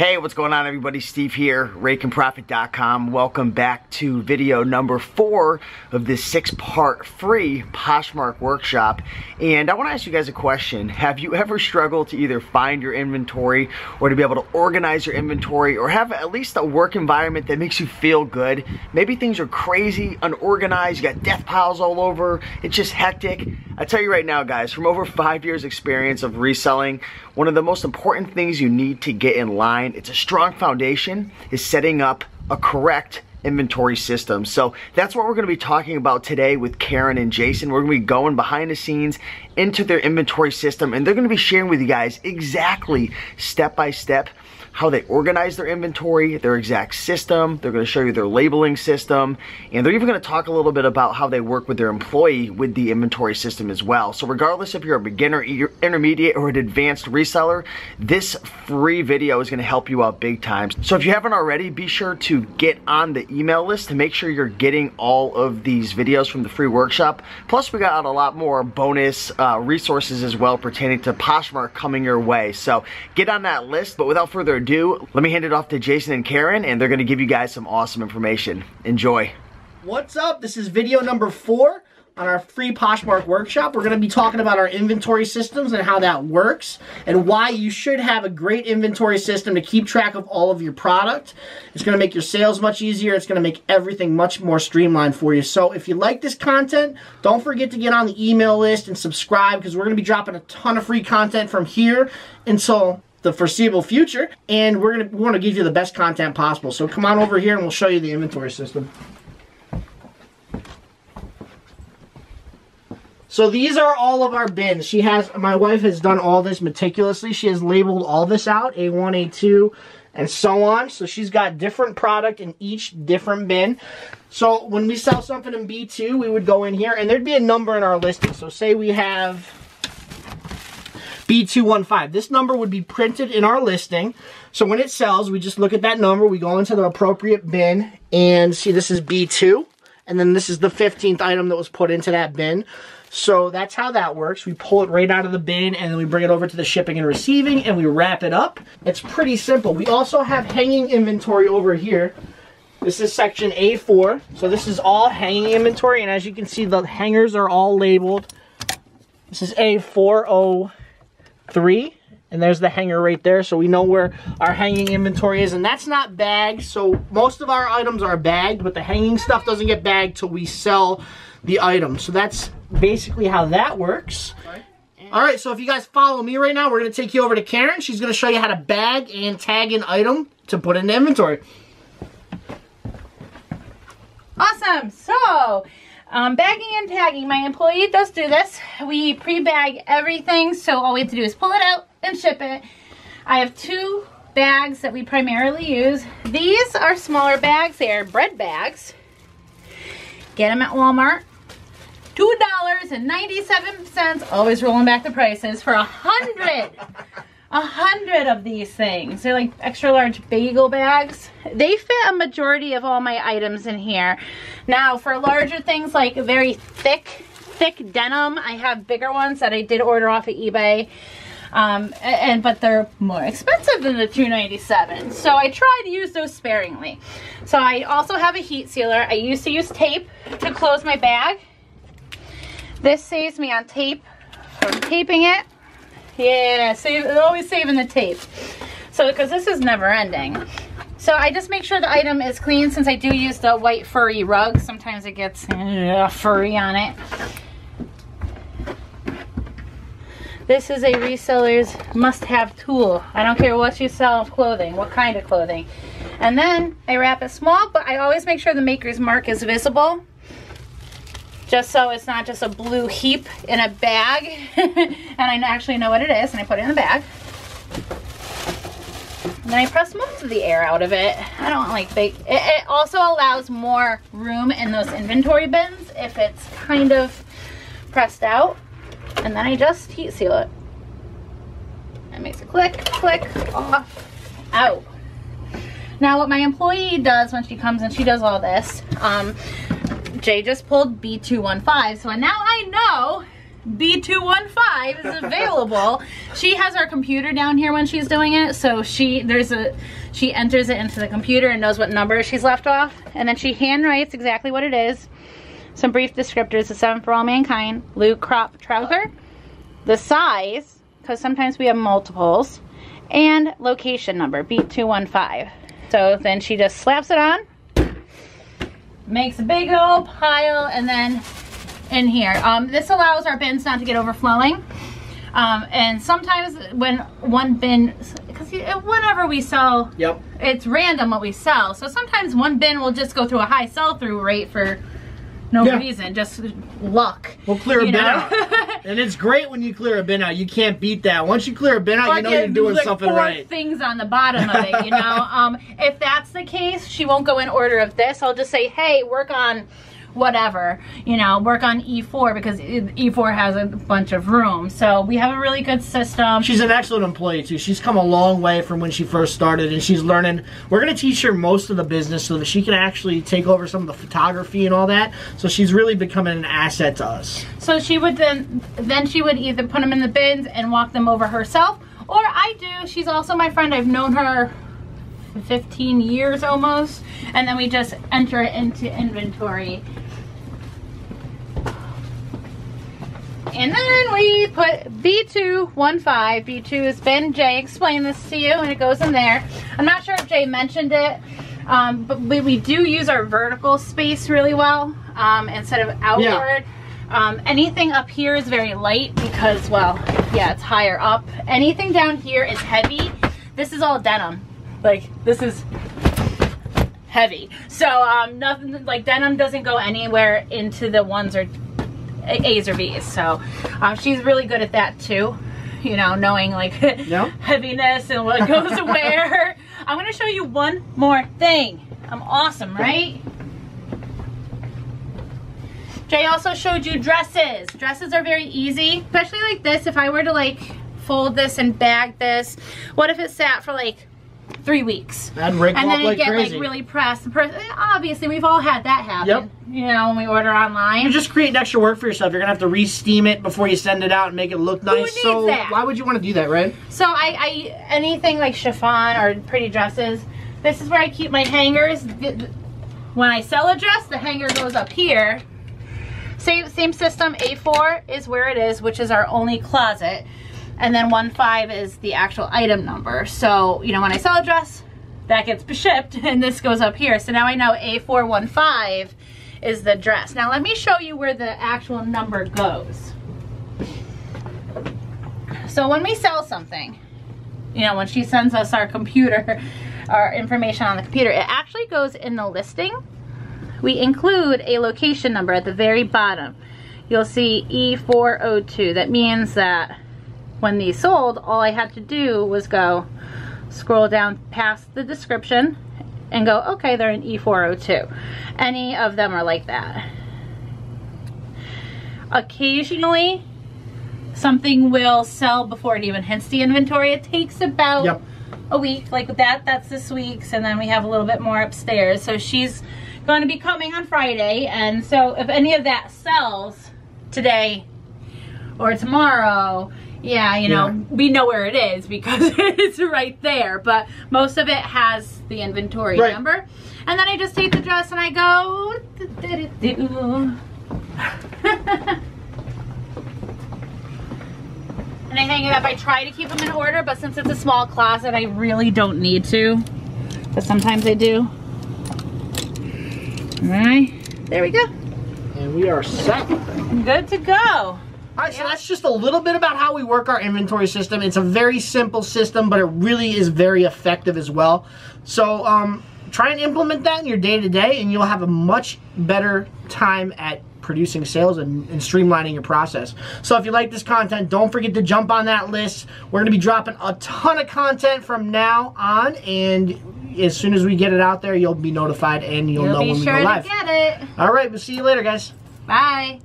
Hey, what's going on everybody? Steve here, rakeandprofit.com. Welcome back to video number 4 of this 6-part free Poshmark workshop. And I want to ask you guys a question. Have you ever struggled to either find your inventory or to be able to organize your inventory or have at least a work environment that makes you feel good? Maybe things are crazy, unorganized, you got death piles all over, it's just hectic. I tell you right now guys, from over 5 years experience of reselling, one of the most important things you need to get in line, it's a strong foundation, is setting up a correct inventory system. So that's what we're going to be talking about today with Karen and Jason. We're going to be going behind the scenes into their inventory system, and they're going to be sharing with you guys exactly step by step how they organize their inventory, their exact system. They're going to show you their labeling system, and they're even going to talk a little bit about how they work with their employee with the inventory system as well. So regardless if you're a beginner, intermediate, or an advanced reseller, this free video is going to help you out big time. So if you haven't already, be sure to get on the email list to make sure you're getting all of these videos from the free workshop. Plus we got a lot more bonus resources as well pertaining to Poshmark coming your way. So get on that list, but without further ado, let me hand it off to Jason and Karen, and they're going to give you guys some awesome information. Enjoy. What's up? This is video number 4 on our free Poshmark workshop. We're going to be talking about our inventory systems and how that works and why you should have a great inventory system to keep track of all of your product. It's going to make your sales much easier. It's going to make everything much more streamlined for you. So if you like this content, don't forget to get on the email list and subscribe, because we're going to be dropping a ton of free content from here until the foreseeable future, and we want to give you the best content possible. So come on over here and we'll show you the inventory system. So these are all of our bins. My wife has done all this meticulously. She has labeled all this out, A1, A2, and so on. So she's got different product in each different bin. So when we sell something in B2, we would go in here and there'd be a number in our listing. So say we have B215. This number would be printed in our listing. So when it sells, we just look at that number, we go into the appropriate bin and see this is B2, and then this is the 15th item that was put into that bin. So that's how that works. We pull it right out of the bin and then we bring it over to the shipping and receiving and we wrap it up. It's pretty simple. We also have hanging inventory over here. This is section A4. So this is all hanging inventory, and as you can see, the hangers are all labeled. This is A403. And there's the hanger right there, so we know where our hanging inventory is. And that's not bagged, so most of our items are bagged, but the hanging stuff doesn't get bagged till we sell the item. So that's basically how that works. All right, so if you guys follow me right now, we're going to take you over to Karen. She's going to show you how to bag and tag an item to put in the inventory. Awesome. So bagging and tagging, my employee does do this. We pre-bag everything, so all we have to do is pull it out and ship it. I have 2 bags that we primarily use. These are smaller bags. They are bread bags. Get them at Walmart. $2.97, always rolling back the prices, for 100 of these things. They're like extra large bagel bags. They fit a majority of all my items in here. Now for larger things like very thick denim, I have bigger ones that I did order off of eBay. But they're more expensive than the $2.97. So I try to use those sparingly. So I also have a heat sealer. I used to use tape to close my bag. This saves me on tape from taping it. Yeah, always saving the tape. So, because this is never ending. So I just make sure the item is clean, since I do use the white furry rug. Sometimes it gets furry on it. This is a reseller's must-have tool. I don't care what you sell of clothing, what kind of clothing. And then I wrap it small, but I always make sure the maker's mark is visible, just so it's not just a blue heap in a bag. And I actually know what it is, and I put it in the bag. And then I press most of the air out of it. I don't like big. It also allows more room in those inventory bins if it's kind of pressed out. And then I just heat seal it. It makes a click, click, off, out. Now what my employee does when she comes and she does all this, Jay just pulled B215, so now I know B215 is available. She has our computer down here when she's doing it, so she enters it into the computer and knows what number she's left off, and then she hand writes exactly what it is. Some brief descriptors: the 7 for all mankind, blue crop trouser, the size, because sometimes we have multiples, and location number, B215. So then she just slaps it on, makes a big old pile, and then in here. This allows our bins not to get overflowing. And sometimes when one bin, because whenever we sell, yep, it's random what we sell. So sometimes one bin will just go through a high sell-through rate for no reason, just luck. We'll clear a bin out. And it's great when you clear a bin out. You can't beat that. Once you clear a bin out, you know you're doing something right. 4 things on the bottom of it, you know. If that's the case, she won't go in order of this. I'll just say, hey, work on whatever, you know, work on E4, because E4 has a bunch of room. So we have a really good system. She's an excellent employee too. She's come a long way from when she first started, and she's learning. We're going to teach her most of the business so that she can actually take over some of the photography and all that. So she's really becoming an asset to us. So she would then she would either put them in the bins and walk them over herself, or I do. She's also my friend. I've known her 15 years almost, and then we just enter it into inventory. And then we put B215. B2 is Ben. Jay explained this to you, and it goes in there. I'm not sure if Jay mentioned it, but we do use our vertical space really well instead of outward. Yeah. Anything up here is very light because, well, yeah, it's higher up. Anything down here is heavy. This is all denim. Like, this is heavy. So nothing, like denim doesn't go anywhere into the ones or A's or B's. So she's really good at that too, you know, knowing like heaviness and what goes where. I'm gonna show you one more thing. I'm awesome, right? Jay also showed you dresses. Dresses are very easy, especially like this. If I were to like fold this and bag this, what if it sat for like 3 weeks? That'd rake and then like it get crazy. like really pressed. Obviously, we've all had that happen. Yep. You know, when we order online. You're just creating extra work for yourself. You're gonna have to re-steam it before you send it out and make it look nice. Who needs so that? Why would you want to do that, right? So I anything like chiffon or pretty dresses, this is where I keep my hangers. When I sell a dress, the hanger goes up here. Same system. A4 is where it is, which is our only closet. And then 15 is the actual item number. So, you know, when I sell a dress, that gets shipped, and this goes up here. So now I know A415 is the dress. Now let me show you where the actual number goes. So when we sell something, you know, when she sends us our computer, our information on the computer, it actually goes in the listing. We include a location number at the very bottom. You'll see E402. That means that when these sold, all I had to do was go scroll down past the description and go, okay, they're in E402. Any of them are like that. Occasionally, something will sell before it even hits the inventory. It takes about a week, like that's this week's, and then we have a little bit more upstairs. So she's going to be coming on Friday, and so if any of that sells today or tomorrow, yeah, you know, we know where it is because it's right there, but most of it has the inventory number. And then I just take the dress and I go, and I hang it up. I try to keep them in order, but since it's a small closet, I really don't need to, but sometimes I do. All right, there we go. And we are set. Good to go. All right, so that's just a little bit about how we work our inventory system. It's a very simple system, but it really is very effective as well. So try and implement that in your day-to-day, and you'll have a much better time at producing sales and streamlining your process. So if you like this content, don't forget to jump on that list. We're going to be dropping a ton of content from now on, and as soon as we get it out there, you'll be notified and you'll know when we go live. You'll be sure to get it. All right, we'll see you later, guys. Bye.